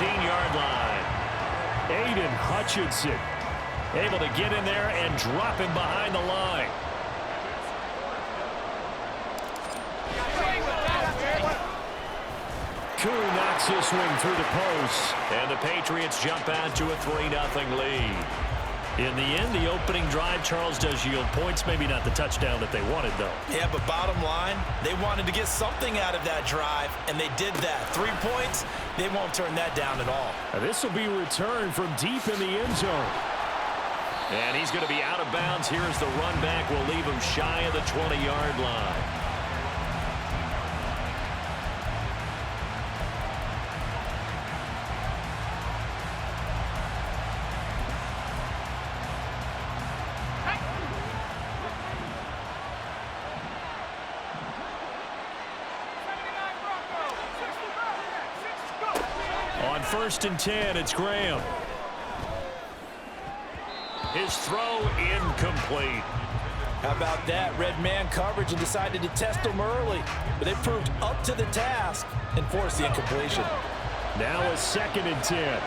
15-yard line. Aiden Hutchinson able to get in there and drop him behind the line. Koo knocks this one through the post. And the Patriots jump out to a 3-0 lead. In the end, the opening drive, Charles, does yield points. Maybe not the touchdown that they wanted, though. Yeah, but bottom line, they wanted to get something out of that drive, and they did that. 3 points, they won't turn that down at all. This will be returned from deep in the end zone. And he's going to be out of bounds. Here's the run back. Will leave him shy of the 20-yard line. On 1st and 10, it's Graham. His throw incomplete. How about that? Red man coverage and decided to test him early. But they proved up to the task and forced the incompletion. Now a 2nd and 10.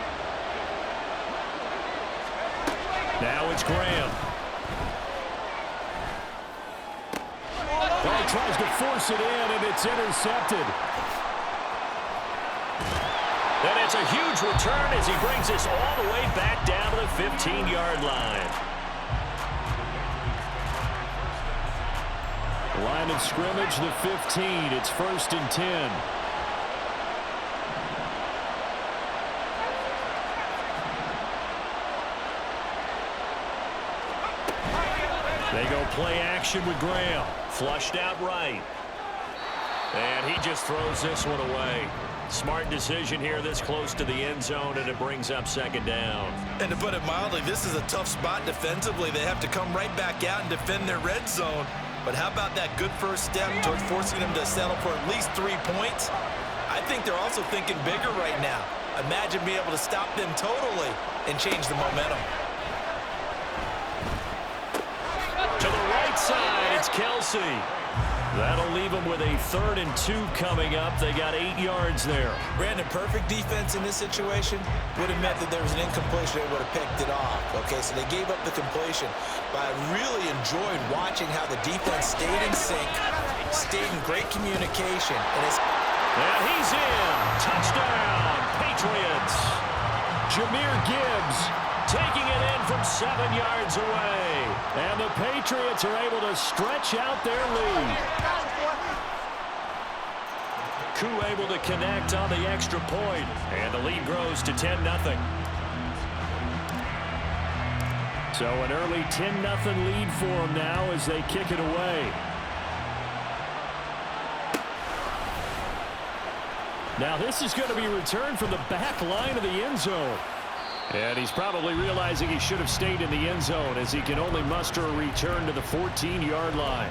Now it's Graham. Well, he tries to force it in, and it's intercepted. And it's a huge return as he brings this all the way back down to the 15-yard line. Line of scrimmage, the 15. It's 1st and 10. They go play action with Graham. Flushed out right. And he just throws this one away. Smart decision here this close to the end zone, and it brings up 2nd down. And to put it mildly, this is a tough spot defensively. They have to come right back out and defend their red zone. But how about that good first step towards forcing them to settle for at least 3 points? I think they're also thinking bigger right now. Imagine being able to stop them totally and change the momentum. To the right side, it's Kelsey. That'll leave them with a 3rd and 2 coming up. They got 8 yards there. Brandon, perfect defense in this situation would have meant that there was an incompletion. They would have picked it off. Okay, so they gave up the completion. But I really enjoyed watching how the defense stayed in sync, stayed in great communication. And he's in. Touchdown, Patriots. Jahmyr Gibbs taking it in from 7 yards away. And the Patriots are able to stretch out their lead. Koo able to connect on the extra point. And the lead grows to 10-0. So an early 10-0 lead for them now as they kick it away. Now this is going to be returned from the back line of the end zone. And he's probably realizing he should have stayed in the end zone as he can only muster a return to the 14-yard line.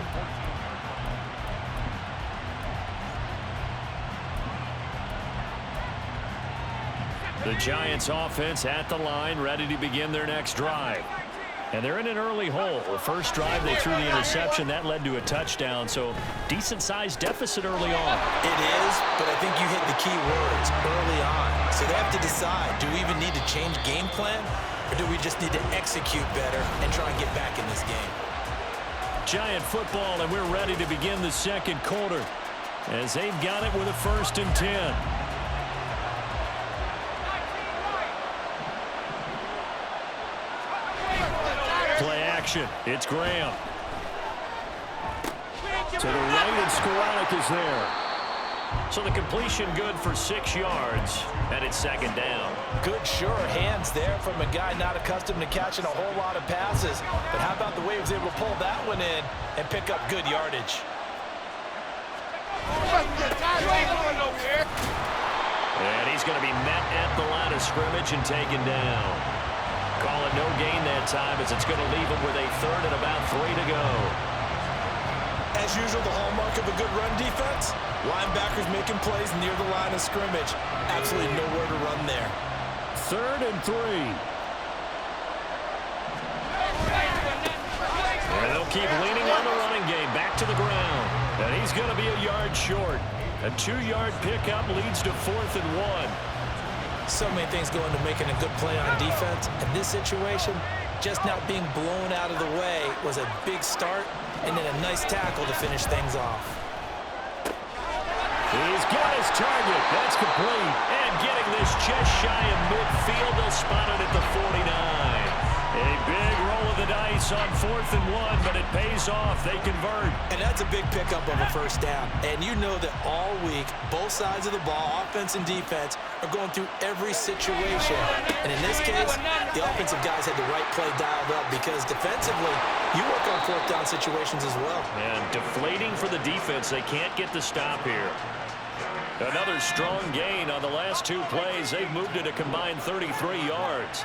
The Giants offense at the line, ready to begin their next drive. And they're in an early hole. The first drive, they threw the interception. That led to a touchdown, so decent-sized deficit early on. It is, but I think you hit the key words early on. So they have to decide, do we even need to change game plan, or do we just need to execute better and try and get back in this game? Giant football, and we're ready to begin the second quarter as they've got it with a 1st and 10. Play action. It's Graham. To the right, and Skoranek is there. So the completion good for 6 yards, and it's 2nd down. Good, sure hands there from a guy not accustomed to catching a whole lot of passes. But how about the way he was able to pull that one in and pick up good yardage? And he's going to be met at the line of scrimmage and taken down. Call it no gain that time as it's going to leave him with a 3rd and about 3 to go. As usual, the hallmark of a good run defense, linebackers making plays near the line of scrimmage. Absolutely nowhere to run there. 3rd and 3. And they'll keep leaning on the running game. Back to the ground. And he's going to be a yard short. A 2-yard pickup leads to 4th and 1. So many things go into making a good play on defense. In this situation, just not being blown out of the way was a big start, and then a nice tackle to finish things off. He's got his target. That's complete. And getting this just shy of midfield, they'll spot it at the 49. A big roll of the dice on 4th and 1, but it pays off. They convert. And that's a big pickup of a first down. And you know that all week, both sides of the ball, offense and defense, are going through every situation. And in this case, the offensive guys had the right play dialed up because defensively, you work on 4th down situations as well. And deflating for the defense. They can't get the stop here. Another strong gain on the last 2 plays. They've moved it a combined 33 yards.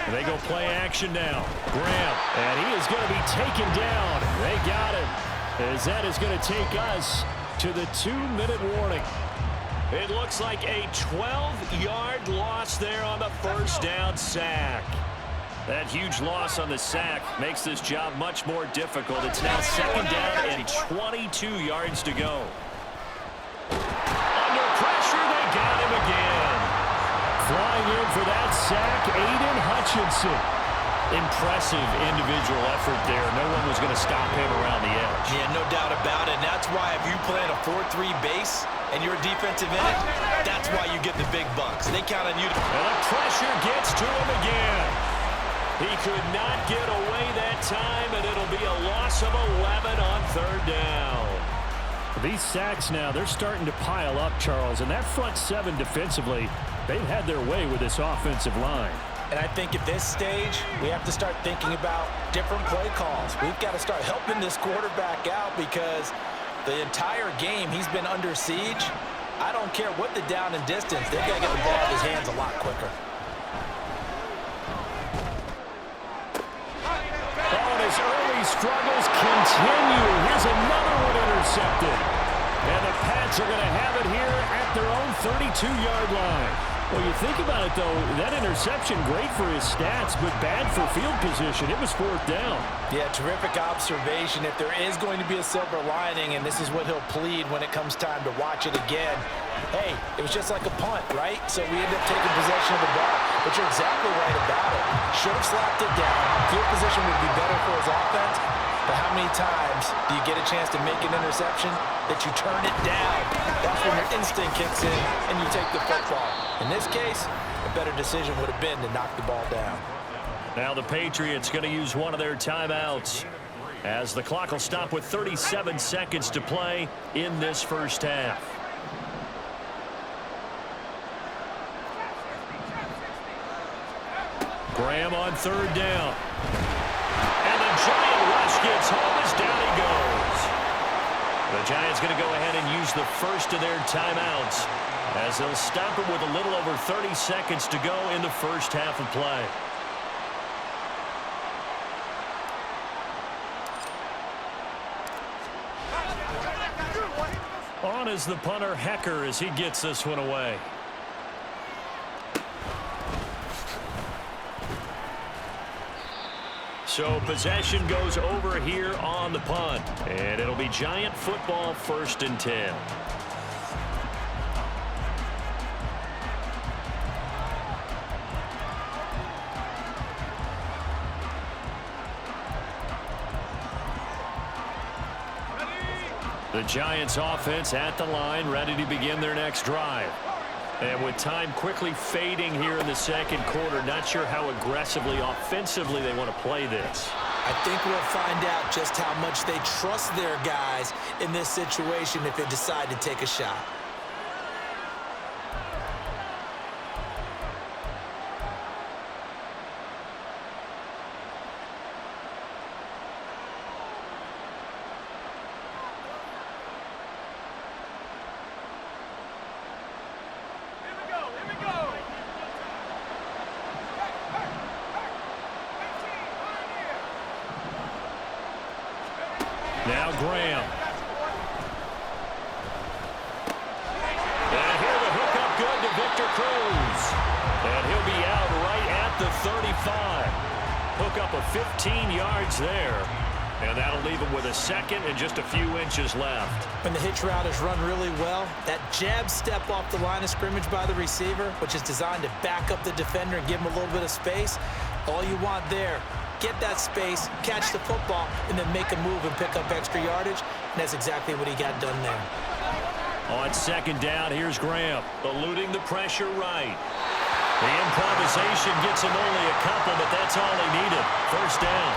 And they go play action now. Graham, and he is going to be taken down. They got him, as that is going to take us to the 2-minute warning. It looks like a 12-yard loss there on the first down sack. That huge loss on the sack makes this job much more difficult. It's now 2nd down and 22 yards to go. Under pressure, they got him again. Flying in for that sack, Aiden Hutchinson. Impressive individual effort there. No one was going to stop him around the edge. Yeah, no doubt about it. And that's why if you play in a 4-3 base and you're a defensive end, that's why you get the big bucks. They count on you. And the pressure gets to him again. He could not get away that time, and it'll be a loss of 11 on 3rd down. These sacks now, they're starting to pile up, Charles. And that front 7 defensively, they've had their way with this offensive line. And I think at this stage, we have to start thinking about different play calls. We've got to start helping this quarterback out because the entire game he's been under siege. I don't care what the down and distance. They've got to get the ball in his hands a lot quicker. Oh, and his early struggles continue. Here's another one intercepted. And the Pats are going to have it here at their own 32-yard line. Well, you think about it, though, that interception, great for his stats, but bad for field position. It was 4th down. Yeah, terrific observation. If there is going to be a silver lining, and this is what he'll plead when it comes time to watch it again, hey, it was just like a punt, right? So we end up taking possession of the ball. But you're exactly right about it. Should have slapped it down. Field position would be better for his offense. But how many times do you get a chance to make an interception that you turn it down? That's when your instinct kicks in and you take the football. In this case, a better decision would have been to knock the ball down. Now the Patriots going to use one of their timeouts as the clock will stop with 37 seconds to play in this first half. Graham on 3rd down. And the giant rush gets home as down he goes. The Giants going to go ahead and use the first of their timeouts as they'll stop it with a little over 30 seconds to go in the first half of play. On is the punter, Hecker, as he gets this one away. So possession goes over here on the punt. And it'll be Giant football, 1st and 10. The Giants offense at the line, ready to begin their next drive. And with time quickly fading here in the 2nd quarter, not sure how aggressively, offensively they want to play this. I think we'll find out just how much they trust their guys in this situation if they decide to take a shot. Now Graham. And here the hookup good to Victor Cruz. And he'll be out right at the 35. Hook up of 15 yards there. And that'll leave him with a second and just a few inches left. When the hitch route is run really well, that jab step off the line of scrimmage by the receiver, which is designed to back up the defender and give him a little bit of space, all you want there, get that space, catch the football, and then make a move and pick up extra yardage. And that's exactly what he got done there. On second down, here's Graham, eluding the pressure right. The improvisation gets him only a couple, but that's all he needed. First down.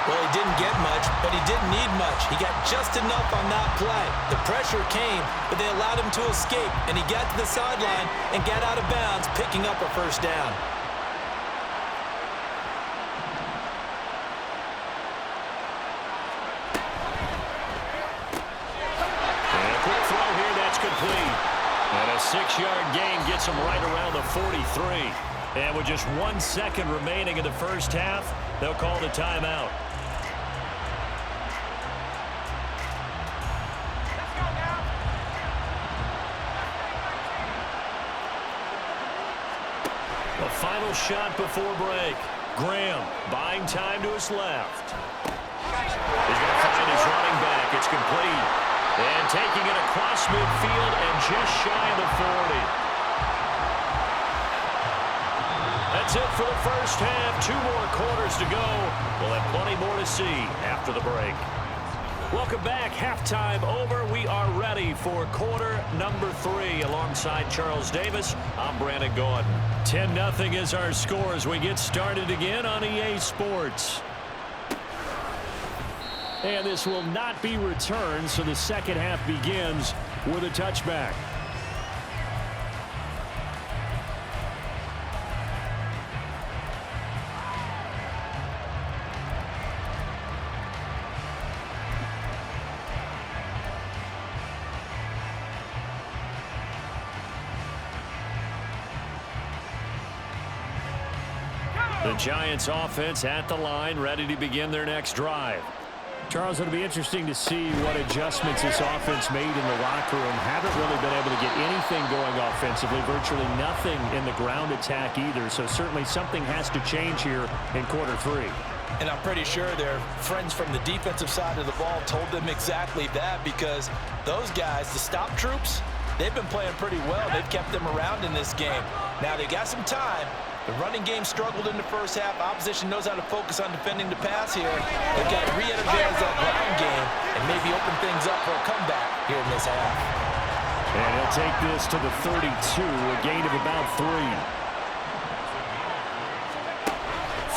Well, he didn't get much, but he didn't need much. He got just enough on that play. The pressure came, but they allowed him to escape, and he got to the sideline and got out of bounds, picking up a first down. And a quick throw here, that's complete. And a 6-yard gain gets him right around the 43. And with just 1 second remaining in the first half, they'll call the timeout. A final shot before break. Graham buying time to his left. He's going to find his running back. It's complete. And taking it across midfield and just shy of the 40. That's it for the first half. 2 more quarters to go. We'll have plenty more to see after the break. Welcome back. Halftime over. We are ready for quarter number 3. Alongside Charles Davis, I'm Brandon Gordon. 10-0 is our score as we get started again on EA Sports. And this will not be returned, so the second half begins with a touchback. The Giants offense at the line, ready to begin their next drive. Charles, it'll be interesting to see what adjustments this offense made in the locker room. Haven't really been able to get anything going offensively, virtually nothing in the ground attack either. So certainly something has to change here in quarter 3. And I'm pretty sure their friends from the defensive side of the ball told them exactly that, because those guys, the stop troops, they've been playing pretty well. They've kept them around in this game. Now they got some time. The running game struggled in the first half. Opposition knows how to focus on defending the pass here. They've got to re-energize that ground game and maybe open things up for a comeback here in this half. And he'll take this to the 32, a gain of about 3.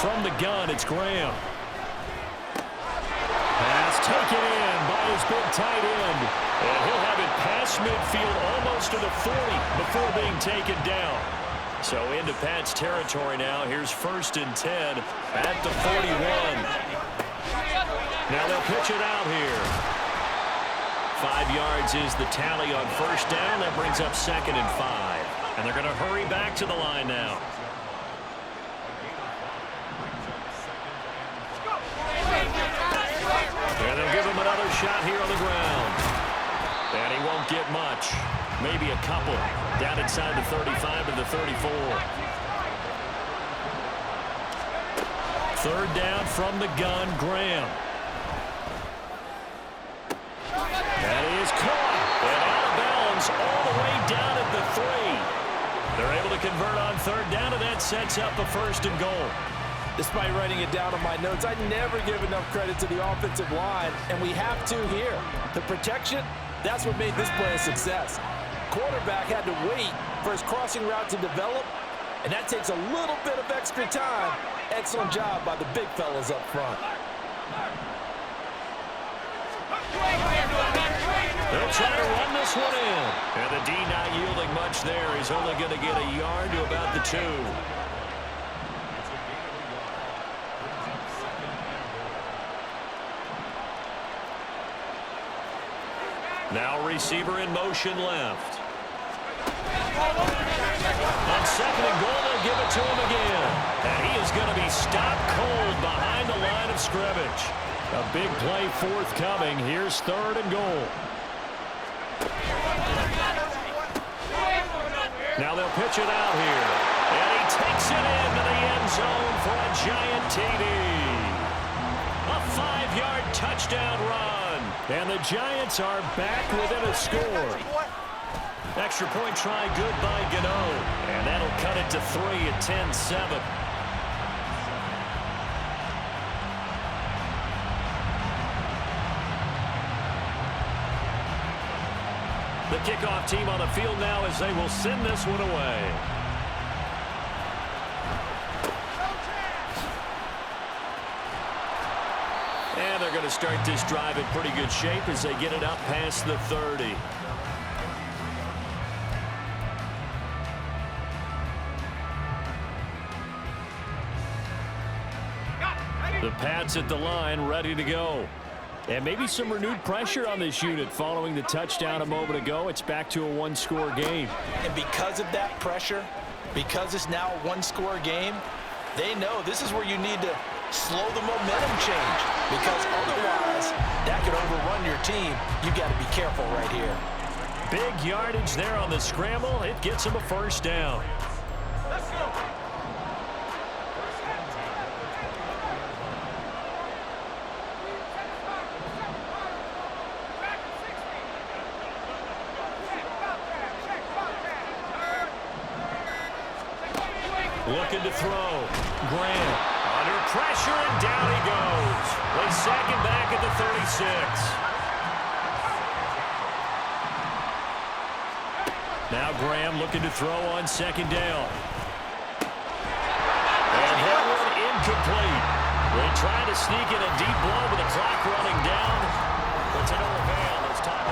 From the gun, it's Graham. Pass taken in by his big tight end. And he'll have it past midfield almost to the 40 before being taken down. So into Pat's territory now. Here's 1st and 10 at the 41. Now they'll pitch it out here. 5 yards is the tally on first down. That brings up 2nd and 5. And they're going to hurry back to the line now. And they'll give him another shot here on the ground. And he won't get much. Maybe a couple. Down inside the 35 to the 34. 3rd down from the gun, Graham. That is caught. And out of bounds all the way down at the 3. They're able to convert on 3rd down, and that sets up a 1st and goal. Despite writing it down on my notes, I never give enough credit to the offensive line, and we have to here. The protection, that's what made this play a success. Quarterback had to wait for his crossing route to develop, and that takes a little bit of extra time. Excellent job by the big fellas up front. They'll try to run this one in. And the D not yielding much there. He's only going to get a yard to about the 2. Now receiver in motion left. On 2nd and goal, they'll give it to him again. And he is going to be stopped cold behind the line of scrimmage. A big play forthcoming. Here's 3rd and goal. Now they'll pitch it out here. And he takes it into the end zone for a giant TD. A 5-yard touchdown run. And the Giants are back within a score. Extra point try good by Gano. And that'll cut it to 3 at 10-7. The kickoff team on the field now as they will send this one away. And they're going to start this drive in pretty good shape as they get it up past the 30. The Pats at the line, ready to go. And maybe some renewed pressure on this unit following the touchdown a moment ago. It's back to a one-score game. And because of that pressure, because it's now a one-score game, they know this is where you need to slow the momentum change, because otherwise that could overrun your team. You've got to be careful right here. Big yardage there on the scramble. It gets him a first down. Let's go. Looking to throw. Grant under pressure, and down he goes. They sack him back at the 36. Now Graham looking to throw on second down. And that one incomplete. They try to sneak in a deep blow with the clock running down. But to no avail this time.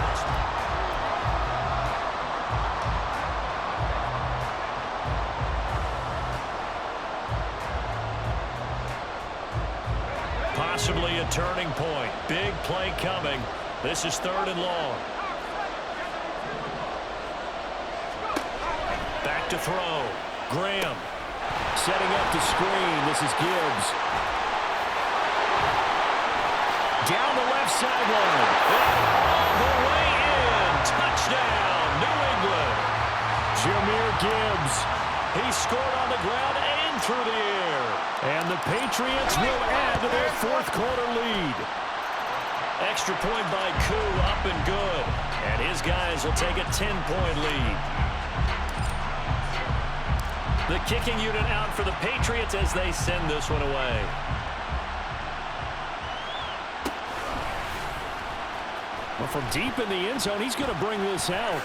Possibly a turning point. Big play coming. This is 3rd and long. Back to throw. Graham setting up the screen. This is Gibbs. Down the left sideline. All the way in. Touchdown, New England. Jahmyr Gibbs. He scored on the ground and through the air. And the Patriots will add to their 4th quarter lead. Extra point by Koo, up and good. And his guys will take a 10-point lead. The kicking unit out for the Patriots as they send this one away. Well, from deep in the end zone, he's going to bring this out.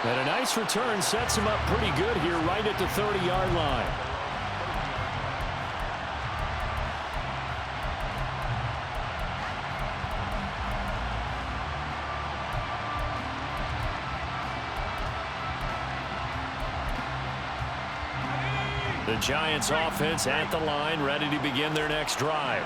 And a nice return sets him up pretty good here right at the 30-yard line. The Giants offense at the line, ready to begin their next drive.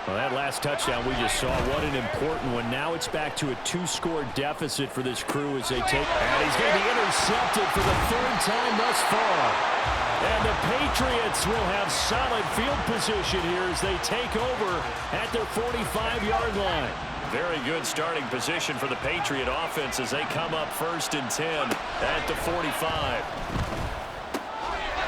Well, that last touchdown we just saw, what an important one. Now it's back to a 2-score deficit for this crew as they take. And he's going to be intercepted for the 3rd time thus far. And the Patriots will have solid field position here as they take over at their 45-yard line. Very good starting position for the Patriot offense as they come up 1st and 10 at the 45.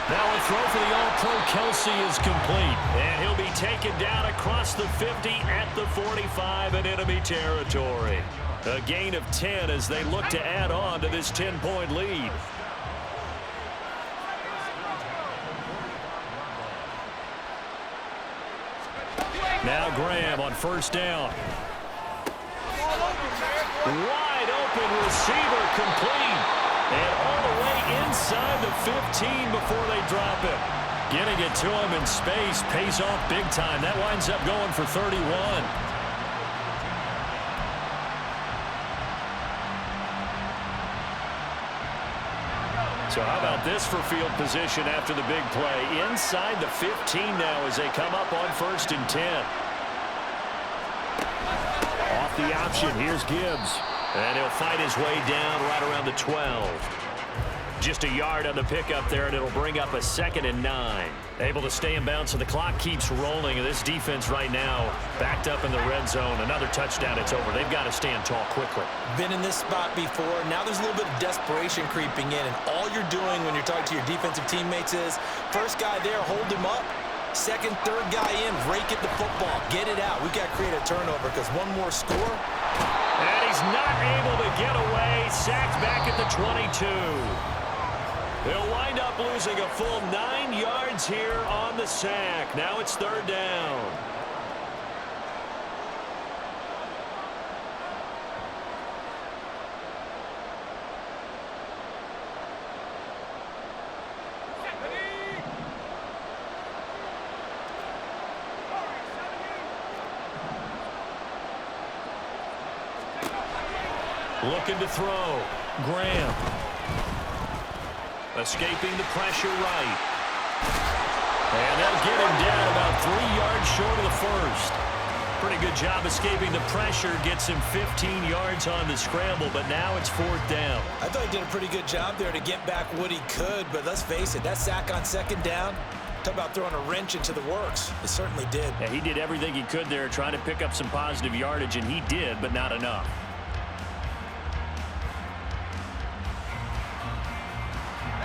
Now a throw for the All-Pro Kelsey is complete. And he'll be taken down across the 50 at the 45 in enemy territory. A gain of 10 as they look to add on to this 10-point lead. Now Graham on 1st down. Wide open receiver complete. And all the way inside the 15 before they drop it. Getting it to him in space pays off big time. That winds up going for 31. So how about this for field position after the big play? Inside the 15 now as they come up on 1st and 10. Off the option, here's Gibbs. And he'll fight his way down right around the 12. Just a yard on the pickup there, and it'll bring up a 2nd and 9. Able to stay in bounds, so the clock keeps rolling. And this defense right now backed up in the red zone. Another touchdown, it's over. They've got to stand tall quickly. Been in this spot before. Now there's a little bit of desperation creeping in. And all you're doing when you're talking to your defensive teammates is, first guy there, hold him up. Second, third guy in, rake at the football. Get it out. We've got to create a turnover because one more score. And he's not able to get away. Sacked back at the 22. They'll wind up losing a full 9 yards here on the sack. Now it's third down. Looking to throw. Graham. Escaping the pressure right. And they'll get him down about 3 yards short of the first. Pretty good job escaping the pressure. Gets him 15 yards on the scramble, but now it's fourth down. I thought he did a pretty good job there to get back what he could, but let's face it, that sack on second down, talk about throwing a wrench into the works. It certainly did. Yeah, he did everything he could there, trying to pick up some positive yardage, and he did, but not enough.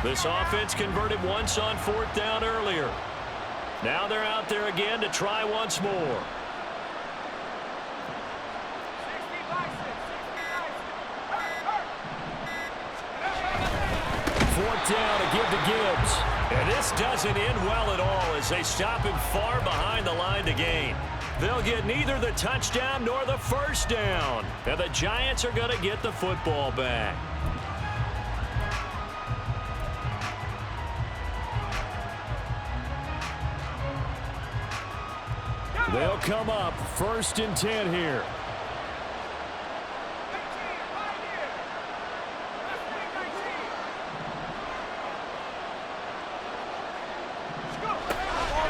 This offense converted once on fourth down earlier. Now they're out there again to try once more. Fourth down to give to Gibbs. And this doesn't end well at all as they stop him far behind the line to gain. They'll get neither the touchdown nor the first down. And the Giants are going to get the football back. They'll come up first and 10 here.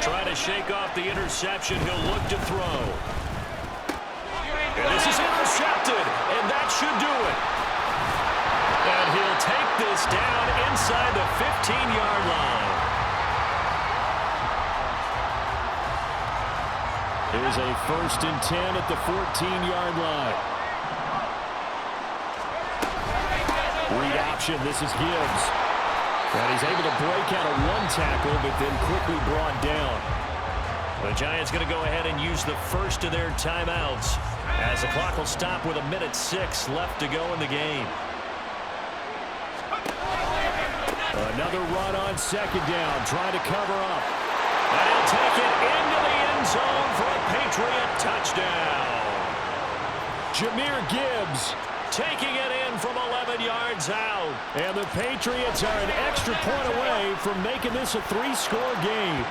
Trying to shake off the interception. He'll look to throw. And this is intercepted, and that should do it. And he'll take this down inside the 15-yard line. Here's a first and 10 at the 14-yard line. Read option. This is Gibbs. And he's able to break out of one tackle, but then quickly brought down. The Giants going to go ahead and use the first of their timeouts as the clock will stop with 1:06 left to go in the game. Another run on second down, trying to cover up. And he'll take it into the end zone for a Patriot touchdown. Jahmyr Gibbs taking it in from 11 yards out. And the Patriots are an extra point away from making this a 3-score game.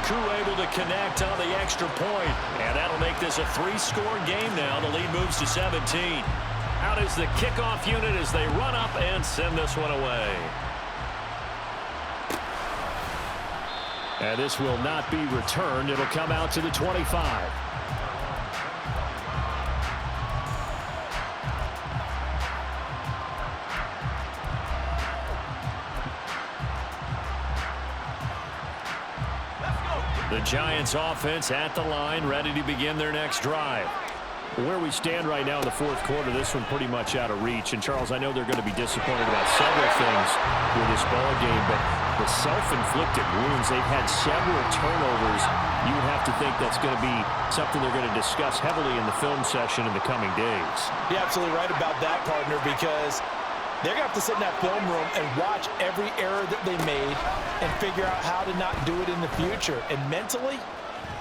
Crew able to connect on the extra point. And that'll make this a 3-score game now. The lead moves to 17. Out is the kickoff unit as they run up and send this one away. And this will not be returned. It'll come out to the 25. The Giants offense at the line, ready to begin their next drive. Where we stand right now in the fourth quarter, this one pretty much out of reach. And, Charles, I know they're going to be disappointed about several things with this ball game, but the self-inflicted wounds, they've had several turnovers. You would have to think that's going to be something they're going to discuss heavily in the film session in the coming days. You're absolutely right about that, partner, because they're going to have to sit in that film room and watch every error that they made and figure out how to not do it in the future. And mentally,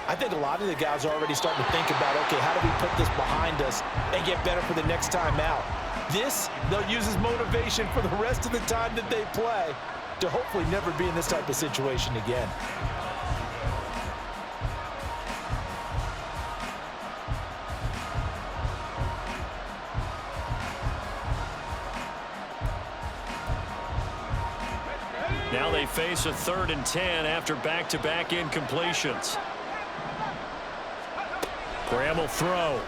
I think a lot of the guys are already starting to think about, okay, how do we put this behind us and get better for the next time out? This, they'll use as motivation for the rest of the time that they play to hopefully never be in this type of situation again. Now they face a 3rd and 10 after back-to-back incompletions. Graham will throw.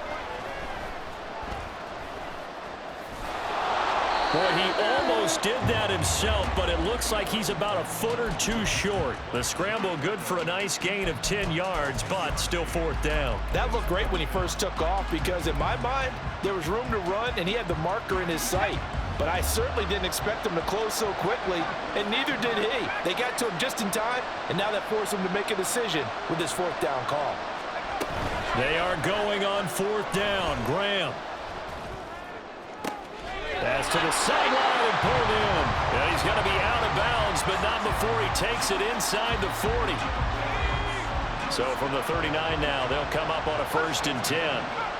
Boy, he almost did that himself, but it looks like he's about a foot or two short. The scramble good for a nice gain of 10 yards, but still fourth down. That looked great when he first took off because in my mind, there was room to run and he had the marker in his sight. but I certainly didn't expect them to close so quickly, and neither did he. They got to him just in time, and now that forced him to make a decision with this fourth down call. They are going on fourth down. Graham. Pass to the sideline and pulled in. Yeah, he's going to be out of bounds, but not before he takes it inside the 40. So from the 39 now, they'll come up on a 1st and 10.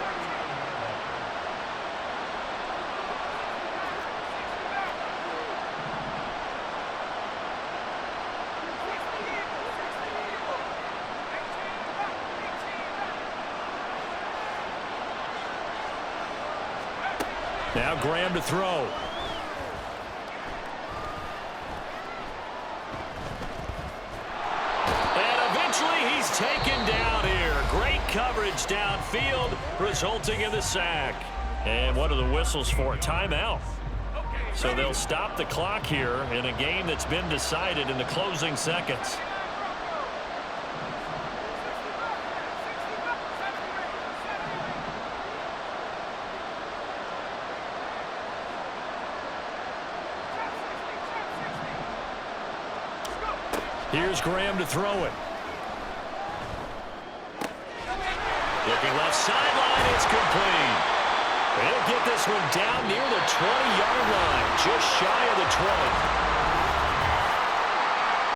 Now Graham to throw. And eventually he's taken down here. Great coverage downfield, resulting in the sack. And what are the whistles for? Timeout. So they'll stop the clock here in a game that's been decided in the closing seconds. Here's Graham to throw it. Looking left sideline, it's complete. They'll get this one down near the 20